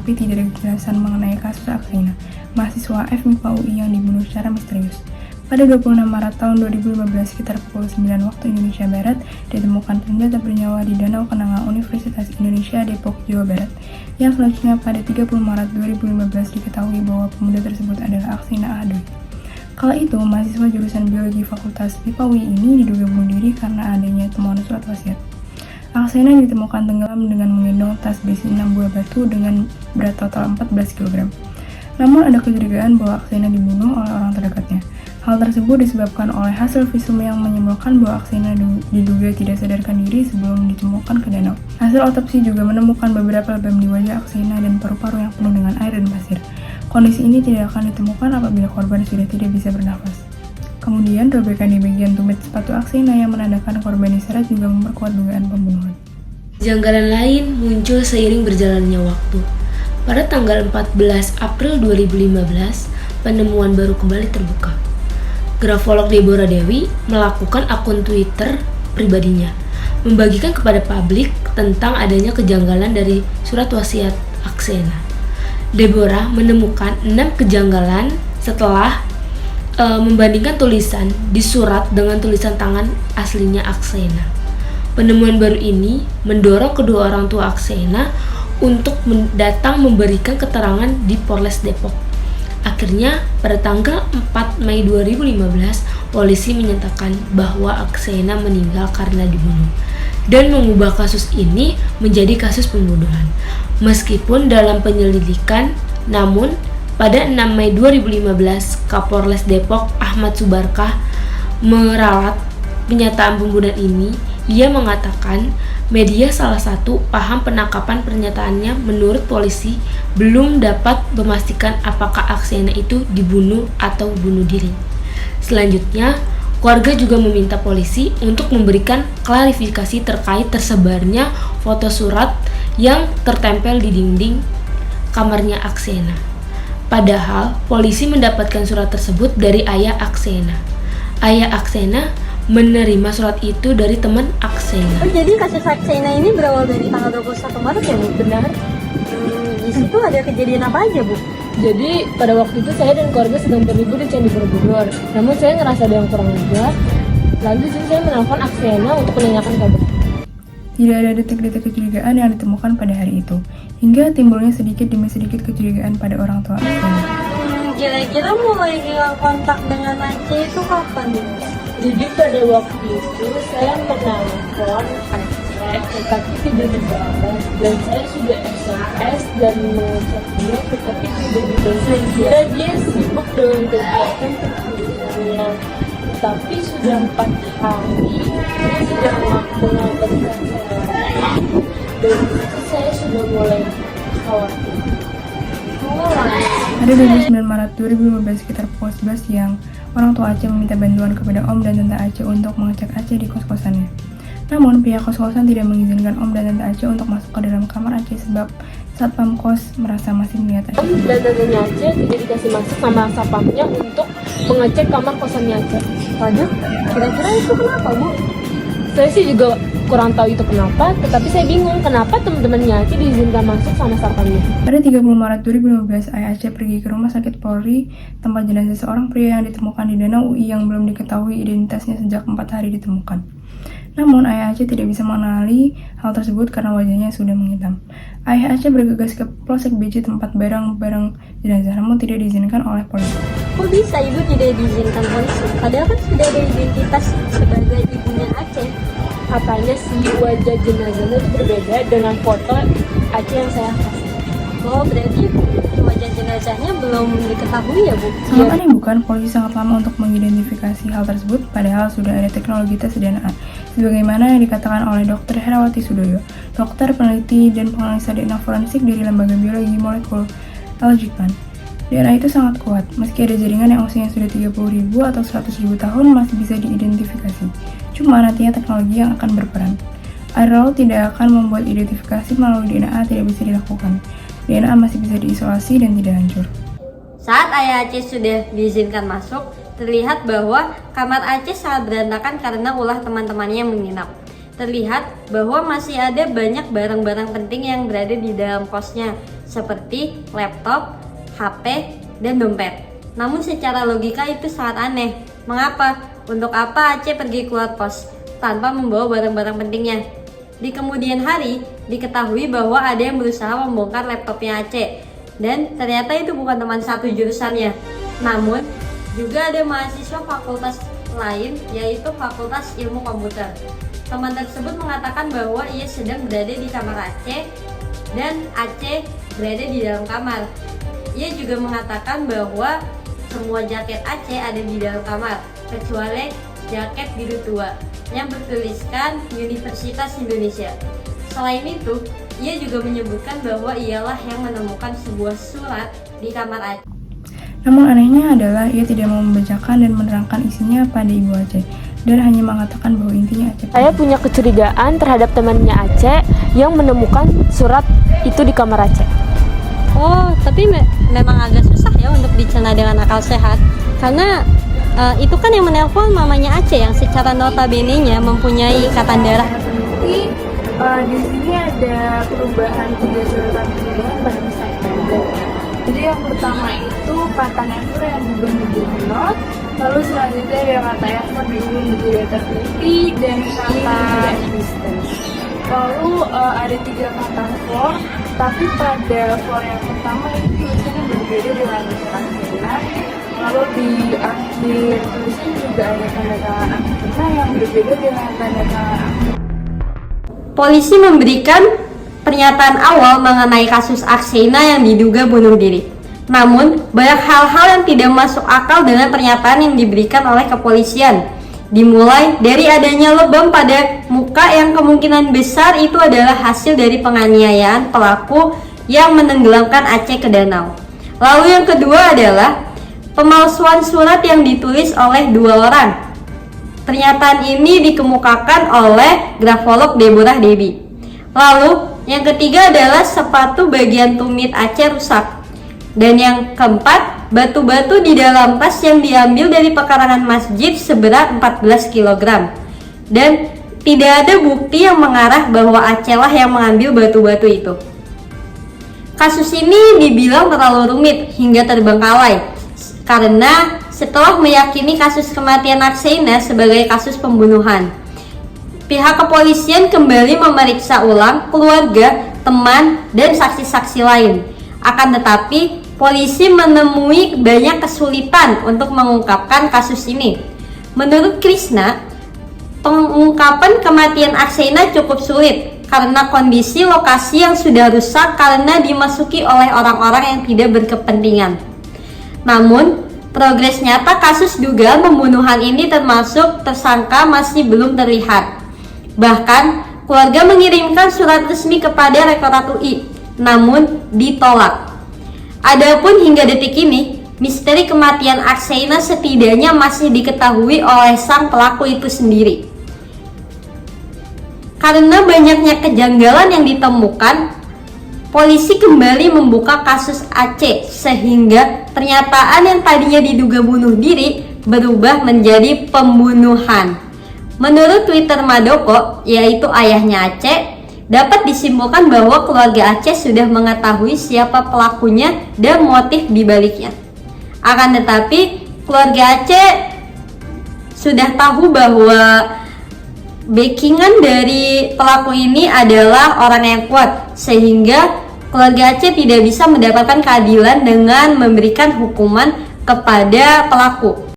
tetapi tidak ada kejelasan mengenai kasus Aksena, mahasiswa FMIPA UI yang dibunuh secara misterius. Pada 26 Maret tahun 2015 sekitar pukul 9 waktu Indonesia Barat, ditemukan senjata bernyawa di Danau Kenanga Universitas Indonesia Depok, Jawa Barat. Yang selanjutnya pada 30 Maret 2015 diketahui bahwa pemuda tersebut adalah Aksena Ahdoi. Kala itu, mahasiswa jurusan Biologi Fakultas FMIPA UI ini diduga bunuh diri karena adanya temuan surat wasiat. Aksena ditemukan tenggelam dengan menggendong tas berisi 6 buah batu dengan berat total 14 kg. Namun ada kecurigaan bahwa Aksena dibunuh oleh orang terdekatnya. Hal tersebut disebabkan oleh hasil visum yang menyimpulkan bahwa Aksena diduga tidak sadarkan diri sebelum ditemukan ke danau. Hasil otopsi juga menemukan beberapa lebam di wajah Aksena dan paru-paru yang penuh dengan air dan pasir. Kondisi ini tidak akan ditemukan apabila korban sudah tidak bisa bernafas. Kemudian, robekan di bagian tumit sepatu Aksena yang menandakan korban diseret juga memperkuat dugaan pembunuhan. Kejanggalan lain muncul seiring berjalannya waktu. Pada tanggal 14 April 2015, penemuan baru kembali terbuka. Grafolog Deborah Dewi melakukan akun Twitter pribadinya, membagikan kepada publik tentang adanya kejanggalan dari surat wasiat Aksena. Deborah menemukan 6 kejanggalan setelah membandingkan tulisan di surat dengan tulisan tangan aslinya Aksena. Penemuan baru ini mendorong kedua orang tua Aksena untuk datang memberikan keterangan di Polres Depok. Akhirnya, pada tanggal 4 Mei 2015, polisi menyatakan bahwa Aksena meninggal karena dibunuh dan mengubah kasus ini menjadi kasus pembunuhan. Meskipun dalam penyelidikan, namun pada 6 Mei 2015, Kapolres Depok Ahmad Subarkah meralat pernyataan pembunuhan ini. Ia mengatakan media salah satu paham penangkapan pernyataannya menurut polisi belum dapat memastikan apakah Aksena itu dibunuh atau bunuh diri. Selanjutnya, keluarga juga meminta polisi untuk memberikan klarifikasi terkait tersebarnya foto surat yang tertempel di dinding kamarnya Aksena. Padahal, polisi mendapatkan surat tersebut dari ayah Aksena. Ayah Aksena menerima surat itu dari teman Aksena. Oh, jadi kasus Aksena ini berawal dari tanggal 21 Maret ya, Bu? Benar. Di situ ada kejadian apa aja, Bu? Jadi, pada waktu itu saya dan keluarga sedang berlibur di Candi Borobudur. Namun saya ngerasa ada yang kurang aja. Lalu saya menelpon Aksena untuk menanyakan kabar. Tidak ada detik-detik kecurigaan yang ditemukan pada hari itu, hingga timbulnya sedikit demi sedikit kecurigaan pada orang tua Aksena. Kira-kira mulai hilang kontak dengan Aceh itu kapan, Bu? Jadi pada waktu itu saya menelpon Aceh, tetapi tidak dibalas, dan saya sudah SMS dan mengechat dia, tetapi tidak dibalas. Kira dia sibuk dengan kegiatan pekerjaannya. Tapi sudah 4 hari dia tidak mengabarkan saya, dan saya sudah mulai khawatir. Pada 29 Maret 2015 sekitar pukul 11 siang, orang tua Aceh meminta bantuan kepada Om dan Tante Aceh untuk mengecek Aceh di kos-kosannya. Namun, pihak kos-kosan tidak mengizinkan Om dan Tante Aceh untuk masuk ke dalam kamar Aceh sebab satpam kos merasa masih melihat Aceh. Om dan Tante Aceh tidak dikasih masuk sama satpamnya untuk mengecek kamar kosannya Aceh. Waduh, kira-kira itu kenapa, Bu? Saya sih juga kurang tahu itu kenapa, tetapi saya bingung kenapa teman-temannya Aceh diizinkan masuk sama satpamnya. Pada 30 Maret 2015, ayah Aceh pergi ke rumah sakit Polri tempat jenazah seorang pria yang ditemukan di Danau UI yang belum diketahui identitasnya sejak 4 hari ditemukan. Namun, ayah Aceh tidak bisa mengenali hal tersebut karena wajahnya sudah menghitam. Ayah Aceh bergegas ke Polsek BC tempat barang-barang jenazah, namun tidak diizinkan oleh polisi. Kok bisa Ibu tidak diizinkan polisi? Padahal kan sudah ada identitas sebagai ibunya Aceh. Katanya sih wajah jenazahnya itu berbeda dengan foto Aceh yang saya kasih. Oh, berarti wajah jenazahnya belum diketahui ya, Bu? Sangat aneh bukan, polisi sangat lama untuk mengidentifikasi hal tersebut, padahal sudah ada teknologi tes DNA. Sebagaimana yang dikatakan oleh Dr. Herawati Sudoyo, dokter peneliti dan penganalisa DNA forensik dari Lembaga Biologi Molekul Eljipan. DNA itu sangat kuat, meski ada jaringan yang usianya sudah 30.000 atau 100.000 tahun masih bisa diidentifikasi. Cuma nantinya teknologi yang akan berperan. Air laut tidak akan membuat identifikasi melalui DNA tidak bisa dilakukan. DNA masih bisa diisolasi dan tidak hancur. Saat ayah Aceh sudah diizinkan masuk, terlihat bahwa kamar Aceh sangat berantakan karena ulah teman-temannya menginap. Terlihat bahwa masih ada banyak barang-barang penting yang berada di dalam kosnya. seperti laptop, HP, dan dompet. Namun secara logika itu sangat aneh. Mengapa? Untuk apa Aceh pergi keluar pos tanpa membawa barang-barang pentingnya? Di kemudian hari, diketahui bahwa ada yang berusaha membongkar laptopnya Aceh. Dan ternyata itu bukan teman satu jurusannya. Namun, juga ada mahasiswa fakultas lain, yaitu Fakultas Ilmu Komputer. Teman tersebut mengatakan bahwa ia sedang berada di kamar Aceh dan Aceh berada di dalam kamar. Ia juga mengatakan bahwa semua jaket Aceh ada di dalam kamar, kecuali jaket biru tua yang bertuliskan Universitas Indonesia. Selain itu, ia juga menyebutkan bahwa ialah yang menemukan sebuah surat di kamar Aceh. Namun anehnya adalah ia tidak mau membacakan dan menerangkan isinya pada Ibu Aceh, dan hanya mengatakan bahwa intinya Aceh. Saya punya kecurigaan terhadap temannya Aceh yang menemukan surat itu di kamar Aceh. Oh, tapi memang agak susah ya untuk dicerna dengan akal sehat, karena itu kan yang menelpon mamanya Aceh yang secara notabene-nya mempunyai ikatan darah. Di sini ada perubahan 3 suratan pembunuhan pada masa itu. Jadi yang pertama itu kata Nasr yang berubah menjadi not, lalu selanjutnya ada kata Yasmin berubah menjadi terteliti, dan kata distance. Lalu ada 3 kata for, tapi pada for yang pertama itu tulisannya berbeda dengan tulisan. Lalu di akhir tulisan juga ada tanda-tanda akhirnya yang berbeda dengan tanda-tanda akhir. Polisi memberikan pernyataan awal mengenai kasus Aksena yang diduga bunuh diri. Namun, banyak hal-hal yang tidak masuk akal dengan pernyataan yang diberikan oleh kepolisian. Dimulai dari adanya lebam pada muka yang kemungkinan besar itu adalah hasil dari penganiayaan pelaku yang menenggelamkan Aceh ke danau. Lalu yang kedua adalah pemalsuan surat yang ditulis oleh 2 orang. Pernyataan ini dikemukakan oleh grafolog Deborah Dewi. Lalu yang ketiga adalah sepatu bagian tumit Aceh rusak. Dan yang keempat, batu-batu di dalam tas yang diambil dari pekarangan masjid seberat 14 kg. Dan tidak ada bukti yang mengarah bahwa Aceh lah yang mengambil batu-batu itu. Kasus ini dibilang terlalu rumit hingga terbengkalai, karena setelah meyakini kasus kematian Aksena sebagai kasus pembunuhan, pihak kepolisian kembali memeriksa ulang keluarga, teman, dan saksi-saksi lain. Akan tetapi, polisi menemui banyak kesulitan untuk mengungkapkan kasus ini. Menurut Krishna, pengungkapan kematian Aksena cukup sulit karena kondisi lokasi yang sudah rusak karena dimasuki oleh orang-orang yang tidak berkepentingan. Namun, progres nyata kasus dugaan pembunuhan ini termasuk tersangka masih belum terlihat. Bahkan, keluarga mengirimkan surat resmi kepada Rektorat UI, namun ditolak. Adapun hingga detik ini, misteri kematian Aksena setidaknya masih diketahui oleh sang pelaku itu sendiri. Karena banyaknya kejanggalan yang ditemukan, polisi kembali membuka kasus Aceh sehingga pernyataan yang tadinya diduga bunuh diri berubah menjadi pembunuhan. Menurut Twitter Madoko, yaitu ayahnya Aceh, dapat disimpulkan bahwa keluarga Aceh sudah mengetahui siapa pelakunya dan motif dibaliknya. Akan tetapi, keluarga Aceh sudah tahu bahwa backingan dari pelaku ini adalah orang yang kuat, sehingga keluarga Aceh tidak bisa mendapatkan keadilan dengan memberikan hukuman kepada pelaku.